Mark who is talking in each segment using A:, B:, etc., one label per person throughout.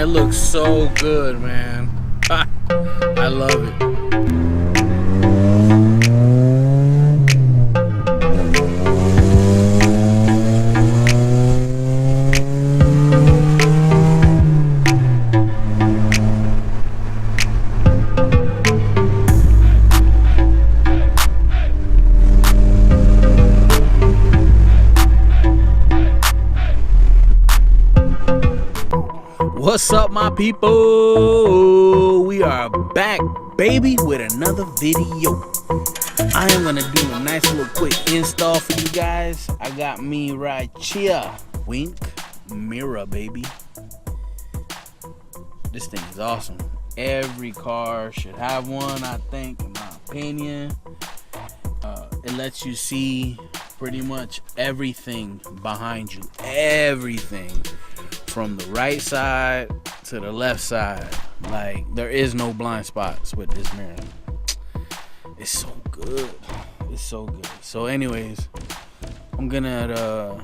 A: it looks so good, man. I love it. What's up, my people? We are back, baby, with another video. I am gonna do a nice little quick install for you guys. I got me right here. Wink mirror, baby. This thing is awesome. Every car should have one, I think, in my opinion. It lets you see pretty much everything behind you. Everything. From the right side to the left side. Like, there is no blind spots with this mirror. It's so good. It's so good. So anyways, I'm gonna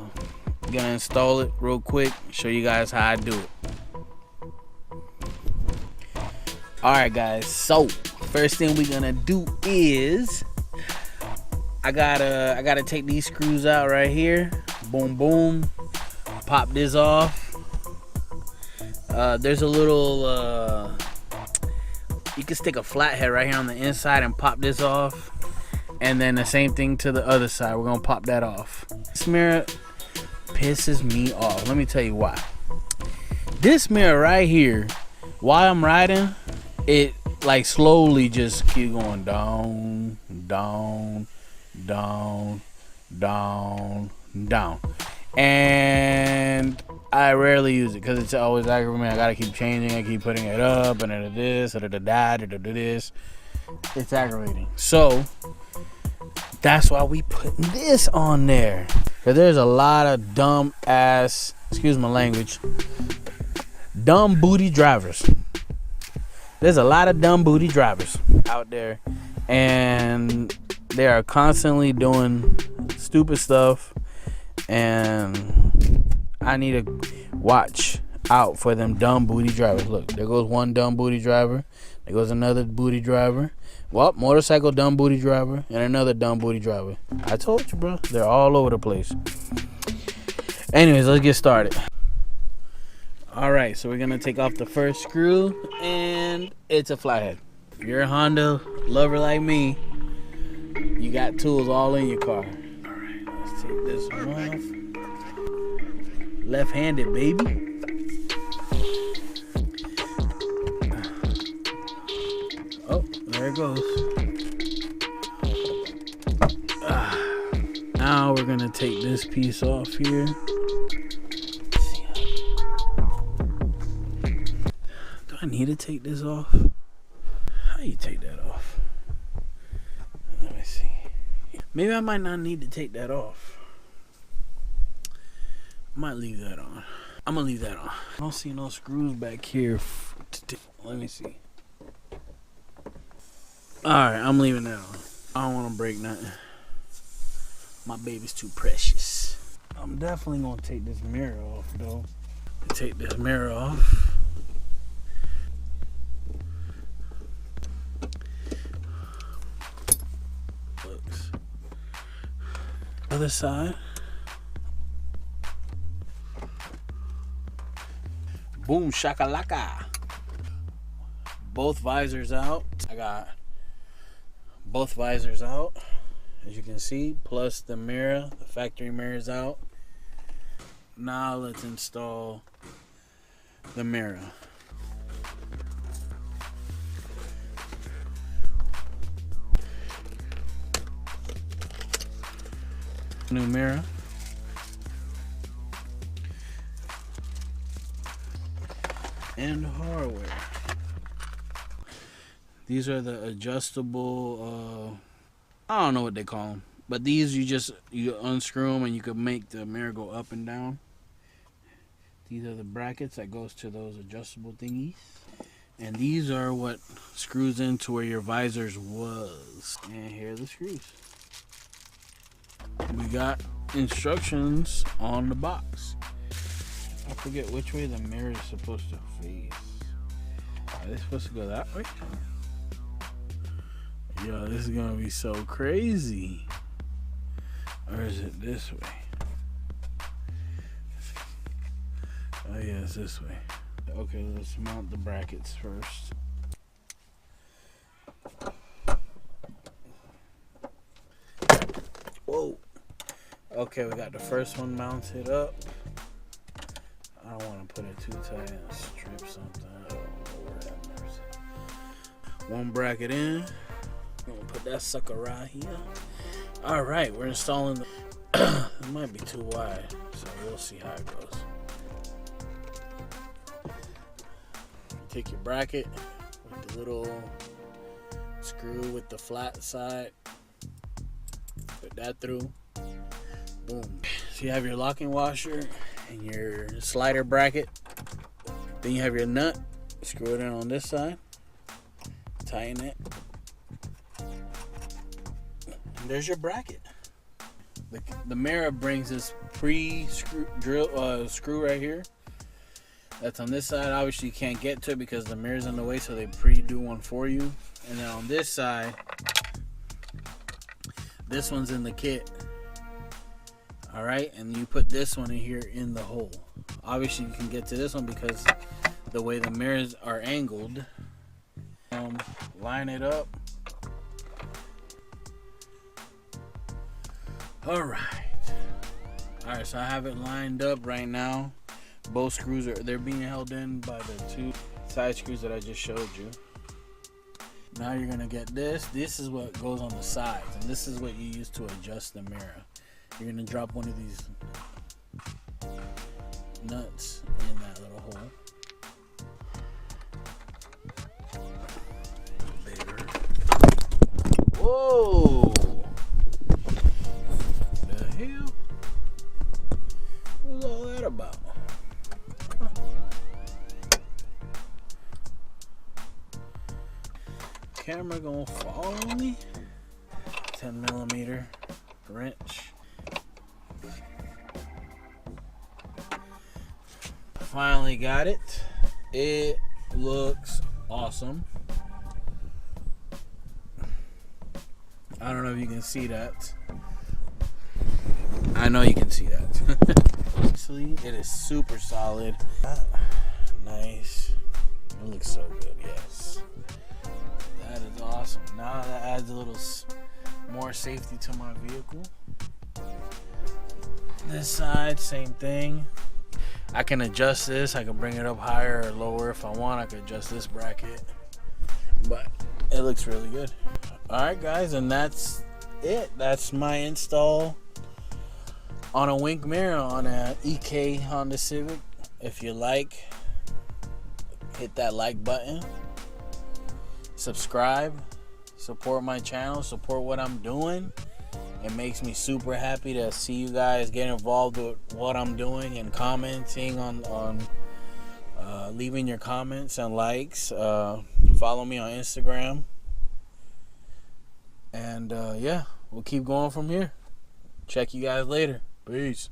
A: install it real quick, show you guys how I do it. Alright guys, so first thing we're gonna do is I gotta take these screws out right here. Boom boom. Pop this off. There's a little you can stick a flathead right here on the inside and pop this off, and then the same thing to the other side. We're gonna pop that off. This mirror pisses me off. Let me tell you why. This mirror right here, while I'm riding, it like slowly just keep going down, down, down, down, down. And I rarely use it because it's always aggravating me. I gotta keep changing, I keep putting it up, and then this, and then that, and then this. It's aggravating. So that's why we putting this on there. Cause there's a lot of dumb ass, excuse my language, dumb booty drivers. There's a lot of dumb booty drivers out there, and they are constantly doing stupid stuff. And I need to watch out for them dumb booty drivers. Look, there goes one dumb booty driver. There goes another booty driver. Well, motorcycle dumb booty driver and another dumb booty driver. I told you, bro. They're all over the place. Anyways, let's get started. All right, so we're going to take off the first screw, and it's a flathead. If you're a Honda lover like me, you got tools all in your car. Take this one off. Left-handed, baby. Oh, there it goes. Now we're gonna take this piece off here. Do I need to take this off? How do you take that off? Let me see. Maybe I might not need to take that off. I might leave that on. I'm gonna leave that on. I don't see no screws back here. Let me see. Alright, I'm leaving that on. I don't want to break nothing. My baby's too precious. I'm definitely gonna take this mirror off though. Take this mirror off. Looks. Other side. Boom shakalaka. Both visors out. I got both visors out, as you can see, plus the mirror, the factory mirror's out. Now let's install the mirror. New mirror. And hardware. These are the adjustable, I don't know what they call them, but these you unscrew them and you can make the mirror go up and down. These are the brackets that goes to those adjustable thingies. And these are what screws into where your visors was. And here are the screws. We got instructions on the box. I forget which way the mirror is supposed to face. Are they supposed to go that way? Yo, this is gonna be so crazy. Or is it this way? Oh yeah, it's this way. Okay, let's mount the brackets first. Whoa. Okay, we got the first one mounted up. I don't want to put it too tight and strip something. Oh, Lord have mercy. One bracket in. I'm gonna put that sucker right here. All right, we're installing the. It might be too wide, so we'll see how it goes. Take your bracket with the little screw with the flat side. Put that through. Boom. So you have your locking washer and your slider bracket. Then you have your nut. Screw it in on this side. Tighten it. And there's your bracket. The mirror brings this pre-screw screw right here. That's on this side. Obviously you can't get to it because the mirror's in the way, so they pre-do one for you. And then on this side, this one's in the kit. Alright, and you put this one in here in the hole. Obviously you can get to this one because the way the mirrors are angled. Line it up. Alright, so I have it lined up right now. Both screws they're being held in by the two side screws that I just showed you. Now you're gonna get this. This is what goes on the sides, and this is what you use to adjust the mirror. You're gonna drop one of these nuts in that little hole. Whoa! The hell? What's all that about? Camera gonna fall on me. 10mm wrench. Finally got it. It looks awesome. I don't know if you can see that. I know you can see that. Actually, it is super solid. Nice. It looks so good, yes. That is awesome. Now that adds a little more safety to my vehicle. This side, same thing. I can adjust this. I can bring it up higher or lower if I want. I can adjust this bracket. But it looks really good. Alright guys, and that's it. That's my install on a wink mirror on a EK Honda Civic. If you like, hit that like button. Subscribe. Support my channel. Support what I'm doing. It makes me super happy to see you guys get involved with what I'm doing and commenting on leaving your comments and likes. Follow me on Instagram. And yeah, we'll keep going from here. Check you guys later. Peace.